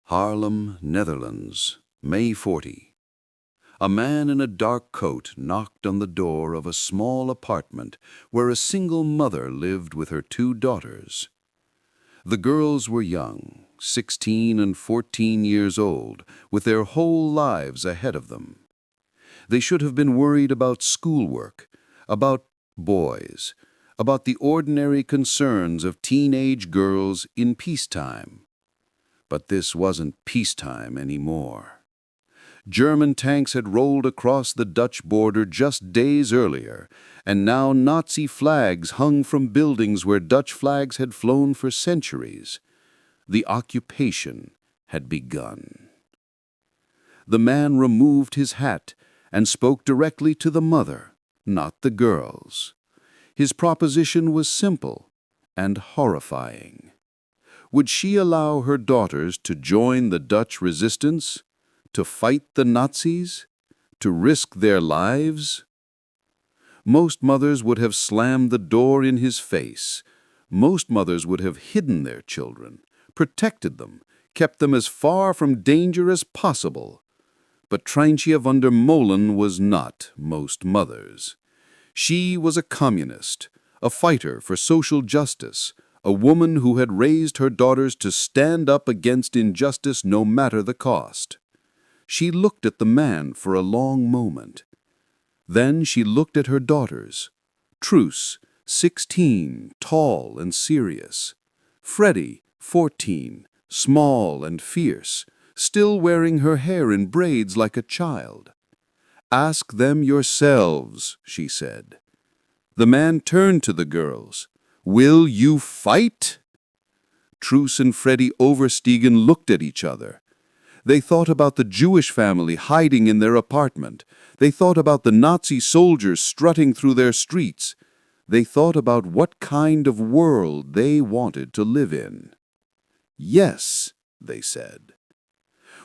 Haarlem, Netherlands, May 40. A man in a dark coat knocked on the door of a small apartment where a single mother lived with her 2 daughters. The girls were young, 16 and 14 years old, with their whole lives ahead of them. They should have been worried about schoolwork, about boys, about the ordinary concerns of teenage girls in peacetime. But this wasn't peacetime anymore. German tanks had rolled across the Dutch border just days earlier, and now Nazi flags hung from buildings where Dutch flags had flown for centuries. The occupation had begun. The man removed his hat and spoke directly to the mother, not the girls. His proposition was simple and horrifying. Would she allow her daughters to join the Dutch resistance, to fight the Nazis, to risk their lives? Most mothers would have slammed the door in his face. Most mothers would have hidden their children, protected them, kept them as far from danger as possible. But Treintje van der Molen was not most mothers. She was a communist, a fighter for social justice, a woman who had raised her daughters to stand up against injustice no matter the cost. She looked at the man for a long moment. Then she looked at her daughters. Truus, 16, tall and serious. Freddie, 14, small and fierce, still wearing her hair in braids like a child. "Ask them yourselves," she said. The man turned to the girls. "Will you fight?" Truus and Freddie Oversteegen looked at each other. They thought about the Jewish family hiding in their apartment. They thought about the Nazi soldiers strutting through their streets. They thought about what kind of world they wanted to live in. "Yes," they said.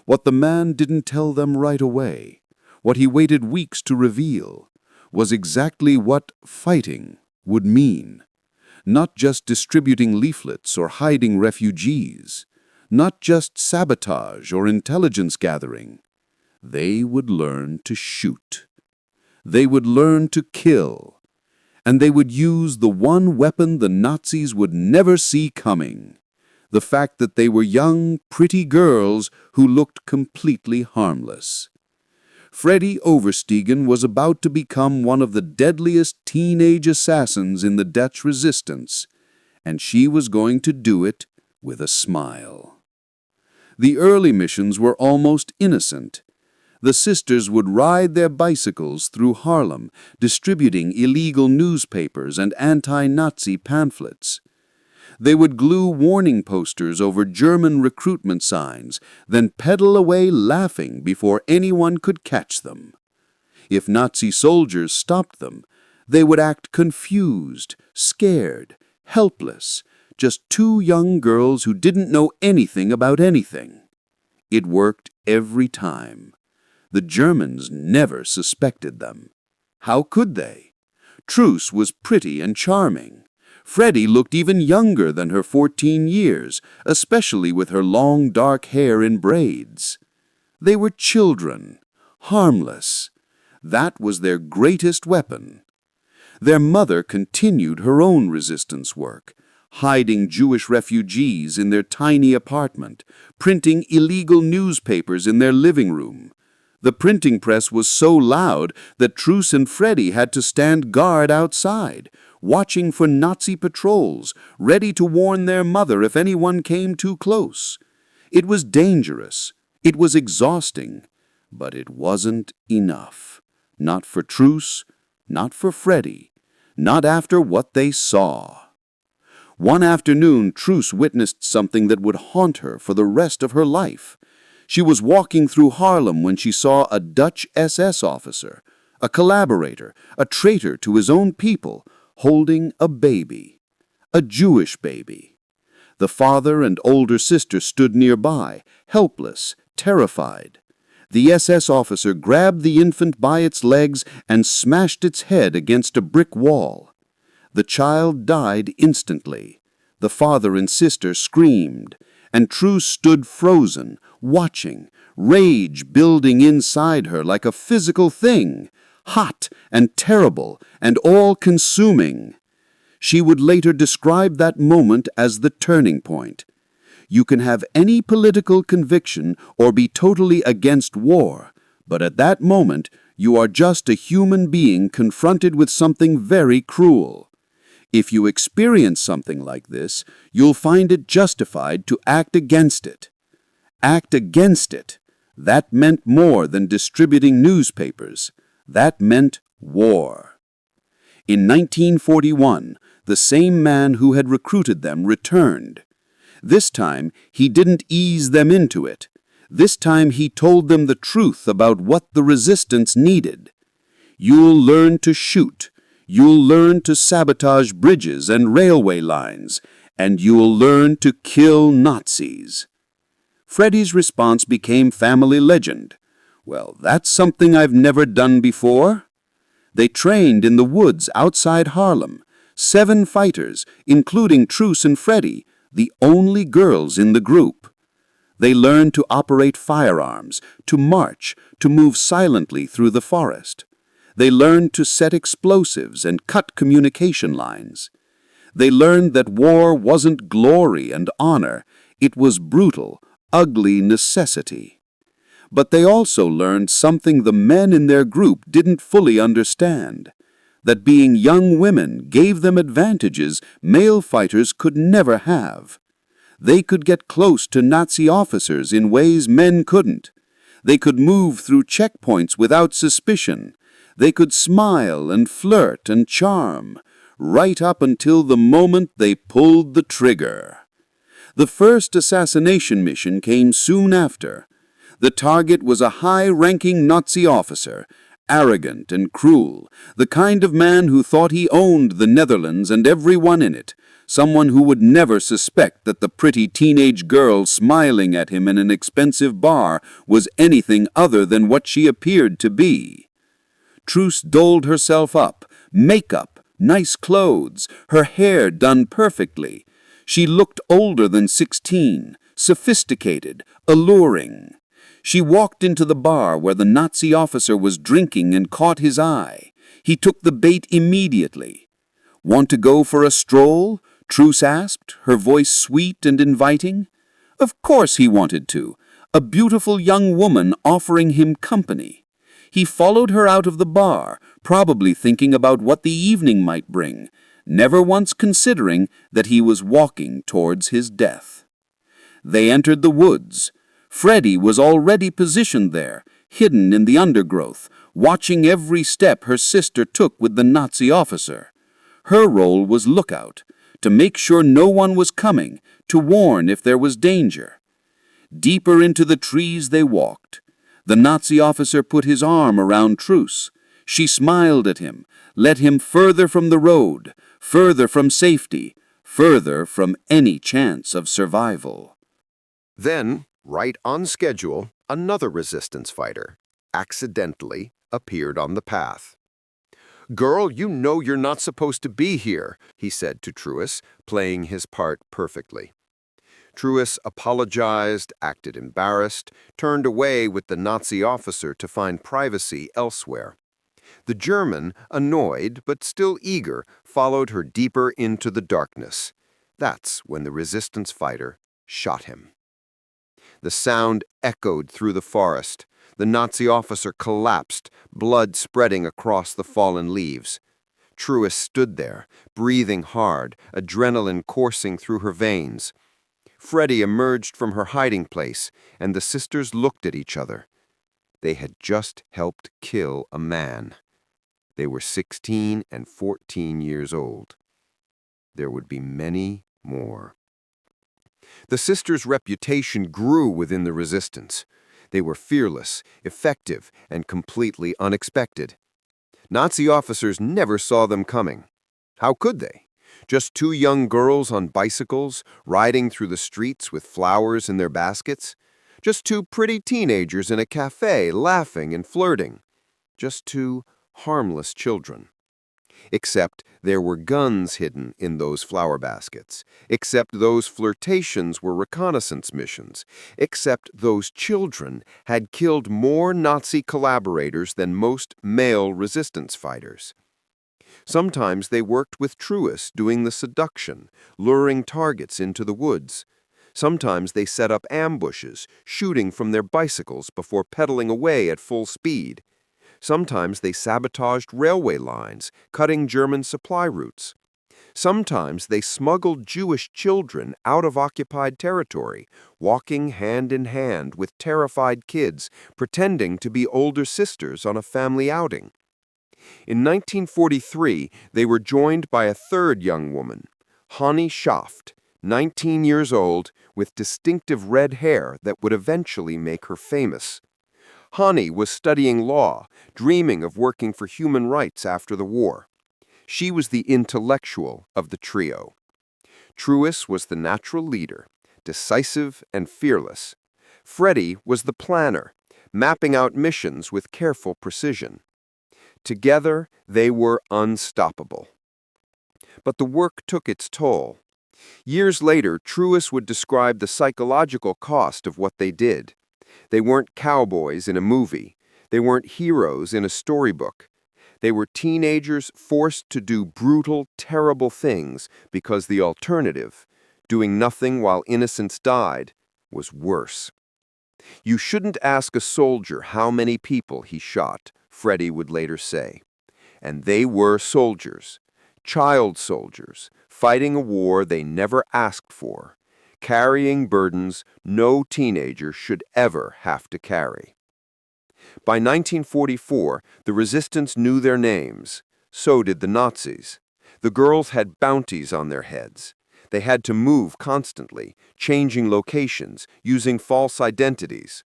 What the man didn't tell them right away, what he waited weeks to reveal, was exactly what fighting would mean. Not just distributing leaflets or hiding refugees, not just sabotage or intelligence gathering. They would learn to shoot. They would learn to kill. And they would use the one weapon the Nazis would never see coming: the fact that they were young, pretty girls who looked completely harmless. Freddie Oversteegen was about to become one of the deadliest teenage assassins in the Dutch resistance, and she was going to do it with a smile. The early missions were almost innocent. The sisters would ride their bicycles through Haarlem, distributing illegal newspapers and anti-Nazi pamphlets. They would glue warning posters over German recruitment signs, then pedal away laughing before anyone could catch them. If Nazi soldiers stopped them, they would act confused, scared, helpless, just 2 young girls who didn't know anything about anything. It worked every time. The Germans never suspected them. How could they? Truus was pretty and charming. Freddie looked even younger than her 14 years, especially with her long dark hair in braids. They were children, harmless. That was their greatest weapon. Their mother continued her own resistance work, hiding Jewish refugees in their tiny apartment, printing illegal newspapers in their living room. The printing press was so loud that Truus and Freddie had to stand guard outside, watching for Nazi patrols, ready to warn their mother if anyone came too close. It was dangerous. It was exhausting. But it wasn't enough. Not for Truus, not for Freddie, not after what they saw. One afternoon, Truus witnessed something that would haunt her for the rest of her life. She was walking through Haarlem when she saw a Dutch SS officer, a collaborator, a traitor to his own people, holding a baby, a Jewish baby. The father and older sister stood nearby, helpless, terrified. The SS officer grabbed the infant by its legs and smashed its head against a brick wall. The child died instantly. The father and sister screamed, and Truus stood frozen, watching, rage building inside her like a physical thing, hot and terrible and all-consuming. She would later describe that moment as the turning point. You can have any political conviction or be totally against war, but at that moment, you are just a human being confronted with something very cruel. If you experience something like this, you'll find it justified to act against it. Act against it. That meant more than distributing newspapers. That meant war. In 1941, the same man who had recruited them returned. This time, he didn't ease them into it. This time, he told them the truth about what the resistance needed. You'll learn to shoot. You'll learn to sabotage bridges and railway lines. And you'll learn to kill Nazis. Freddie's response became family legend. Well, that's something I've never done before. They trained in the woods outside Haarlem. 7 fighters, including Truus and Freddie, the only girls in the group. They learned to operate firearms, to march, to move silently through the forest. They learned to set explosives and cut communication lines. They learned that war wasn't glory and honor, it was brutal, ugly necessity. But they also learned something the men in their group didn't fully understand, that being young women gave them advantages male fighters could never have. They could get close to Nazi officers in ways men couldn't. They could move through checkpoints without suspicion. They could smile and flirt and charm, right up until the moment they pulled the trigger. The first assassination mission came soon after. The target was a high-ranking Nazi officer, arrogant and cruel, the kind of man who thought he owned the Netherlands and everyone in it, someone who would never suspect that the pretty teenage girl smiling at him in an expensive bar was anything other than what she appeared to be. Truus dolled herself up, makeup, nice clothes, her hair done perfectly. She looked older than 16, sophisticated, alluring. She walked into the bar where the Nazi officer was drinking and caught his eye. He took the bait immediately. "Want to go for a stroll?" Truus asked, her voice sweet and inviting. Of course he wanted to, a beautiful young woman offering him company. He followed her out of the bar, probably thinking about what the evening might bring, never once considering that he was walking towards his death. They entered the woods. Freddie was already positioned there, hidden in the undergrowth, watching every step her sister took with the Nazi officer. Her role was lookout, to make sure no one was coming, to warn if there was danger. Deeper into the trees they walked. The Nazi officer put his arm around Truus. She smiled at him, led him further from the road, further from safety, further from any chance of survival. Then, right on schedule, another resistance fighter accidentally appeared on the path. "Girl, you know you're not supposed to be here," he said to Truus, playing his part perfectly. Truus apologized, acted embarrassed, turned away with the Nazi officer to find privacy elsewhere. The German, annoyed but still eager, followed her deeper into the darkness. That's when the resistance fighter shot him. The sound echoed through the forest. The Nazi officer collapsed, blood spreading across the fallen leaves. Truus stood there, breathing hard, adrenaline coursing through her veins. Freddie emerged from her hiding place, and the sisters looked at each other. They had just helped kill a man. They were 16 and 14 years old. There would be many more. The sisters' reputation grew within the resistance. They were fearless, effective, and completely unexpected. Nazi officers never saw them coming. How could they? Just 2 young girls on bicycles, riding through the streets with flowers in their baskets. Just 2 pretty teenagers in a cafe, laughing and flirting. Just 2 harmless children. Except there were guns hidden in those flower baskets. Except those flirtations were reconnaissance missions. Except those children had killed more Nazi collaborators than most male resistance fighters. Sometimes they worked with Truus doing the seduction, luring targets into the woods. Sometimes they set up ambushes, shooting from their bicycles before pedaling away at full speed. Sometimes they sabotaged railway lines, cutting German supply routes. Sometimes they smuggled Jewish children out of occupied territory, walking hand in hand with terrified kids, pretending to be older sisters on a family outing. In 1943, they were joined by a third young woman, Hani Schaft, 19 years old, with distinctive red hair that would eventually make her famous. Hani was studying law, dreaming of working for human rights after the war. She was the intellectual of the trio. Truus was the natural leader, decisive and fearless. Freddie was the planner, mapping out missions with careful precision. Together, they were unstoppable. But the work took its toll. Years later, Truus would describe the psychological cost of what they did. They weren't cowboys in a movie. They weren't heroes in a storybook. They were teenagers forced to do brutal, terrible things because the alternative, doing nothing while innocents died, was worse. You shouldn't ask a soldier how many people he shot, Freddie would later say. And they were soldiers, child soldiers, fighting a war they never asked for, carrying burdens no teenager should ever have to carry. By 1944, the resistance knew their names. So did the Nazis. The girls had bounties on their heads. They had to move constantly, changing locations, using false identities.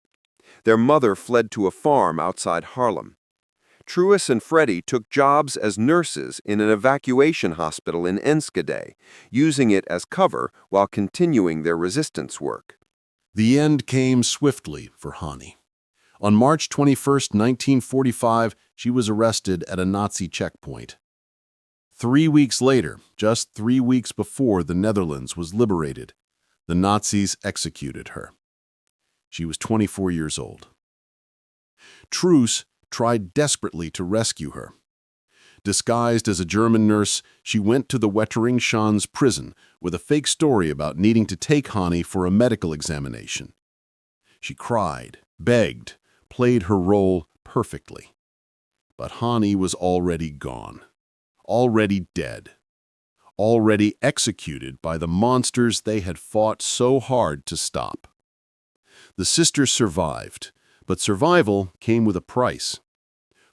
Their mother fled to a farm outside Haarlem. Truus and Freddie took jobs as nurses in an evacuation hospital in Enschede, using it as cover while continuing their resistance work. The end came swiftly for Hani. On March 21, 1945, she was arrested at a Nazi checkpoint. 3 weeks later, just 3 weeks before the Netherlands was liberated, the Nazis executed her. She was 24 years old. Truus tried desperately to rescue her. Disguised as a German nurse, she went to the Wetteringschans prison with a fake story about needing to take Hani for a medical examination. She cried, begged, played her role perfectly. But Hani was already gone, already dead, already executed by the monsters they had fought so hard to stop. The sisters survived, but survival came with a price.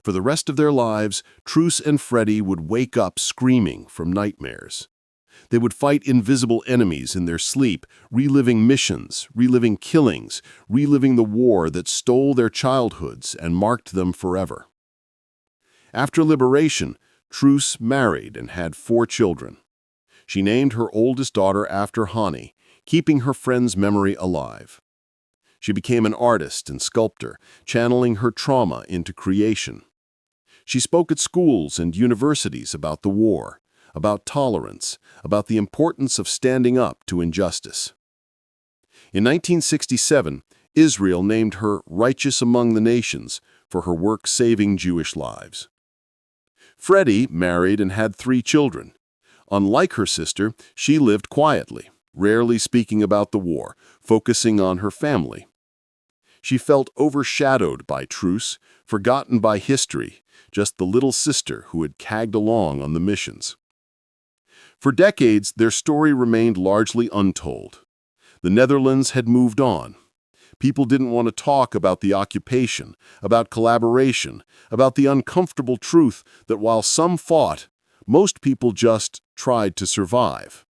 For the rest of their lives, Truus and Freddie would wake up screaming from nightmares. They would fight invisible enemies in their sleep, reliving missions, reliving killings, reliving the war that stole their childhoods and marked them forever. After liberation, Truus married and had 4 children. She named her oldest daughter after Hani, keeping her friend's memory alive. She became an artist and sculptor, channeling her trauma into creation. She spoke at schools and universities about the war, about tolerance, about the importance of standing up to injustice. In 1967, Israel named her Righteous Among the Nations for her work saving Jewish lives. Freddie married and had 3 children. Unlike her sister, she lived quietly, rarely speaking about the war, focusing on her family. She felt overshadowed by Truus, forgotten by history, just the little sister who had tagged along on the missions. For decades, their story remained largely untold. The Netherlands had moved on. People didn't want to talk about the occupation, about collaboration, about the uncomfortable truth that while some fought, most people just tried to survive.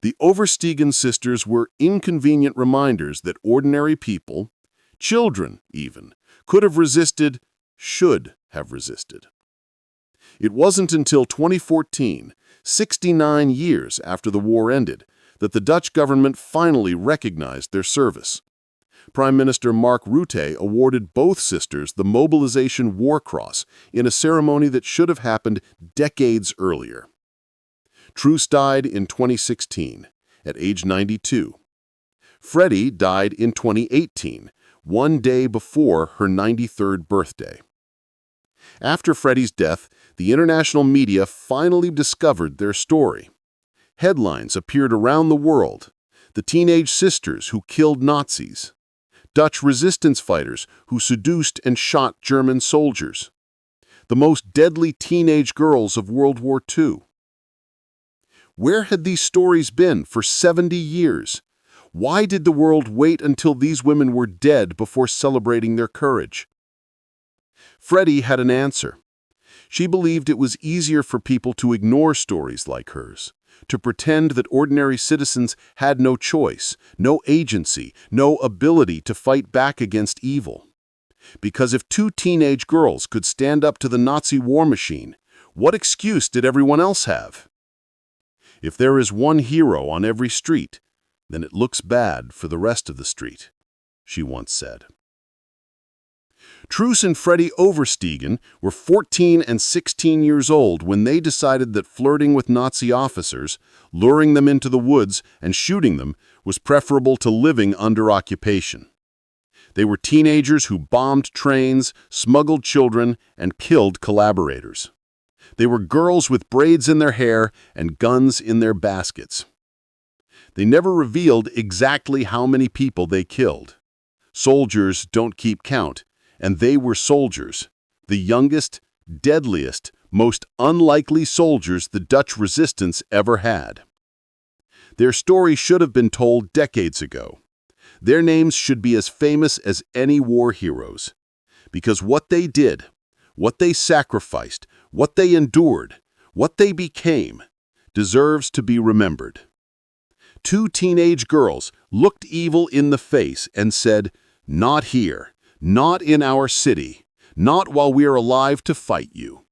The Oversteegen sisters were inconvenient reminders that ordinary people, children even, could have resisted, should have resisted. It wasn't until 2014, 69 years after the war ended, that the Dutch government finally recognized their service. Prime Minister Mark Rutte awarded both sisters the Mobilization War Cross in a ceremony that should have happened decades earlier. Truus died in 2016, at age 92. Freddie died in 2018, one day before her 93rd birthday. After Freddie's death, the international media finally discovered their story. Headlines appeared around the world: the teenage sisters who killed Nazis, Dutch resistance fighters who seduced and shot German soldiers, the most deadly teenage girls of World War II. Where had these stories been for 70 years? Why did the world wait until these women were dead before celebrating their courage? Freddie had an answer. She believed it was easier for people to ignore stories like hers, to pretend that ordinary citizens had no choice, no agency, no ability to fight back against evil. Because if two teenage girls could stand up to the Nazi war machine, what excuse did everyone else have? If there is one hero on every street, then it looks bad for the rest of the street, she once said. Truus and Freddie Oversteegen were 14 and 16 years old when they decided that flirting with Nazi officers, luring them into the woods, and shooting them was preferable to living under occupation. They were teenagers who bombed trains, smuggled children, and killed collaborators. They were girls with braids in their hair and guns in their baskets. They never revealed exactly how many people they killed. Soldiers don't keep count, and they were soldiers, the youngest, deadliest, most unlikely soldiers the Dutch resistance ever had. Their story should have been told decades ago. Their names should be as famous as any war heroes, because what they did, what they sacrificed, what they endured, what they became, deserves to be remembered. Two teenage girls looked evil in the face and said, "Not here, not in our city, not while we are alive to fight you."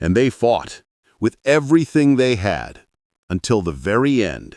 And they fought, with everything they had, until the very end.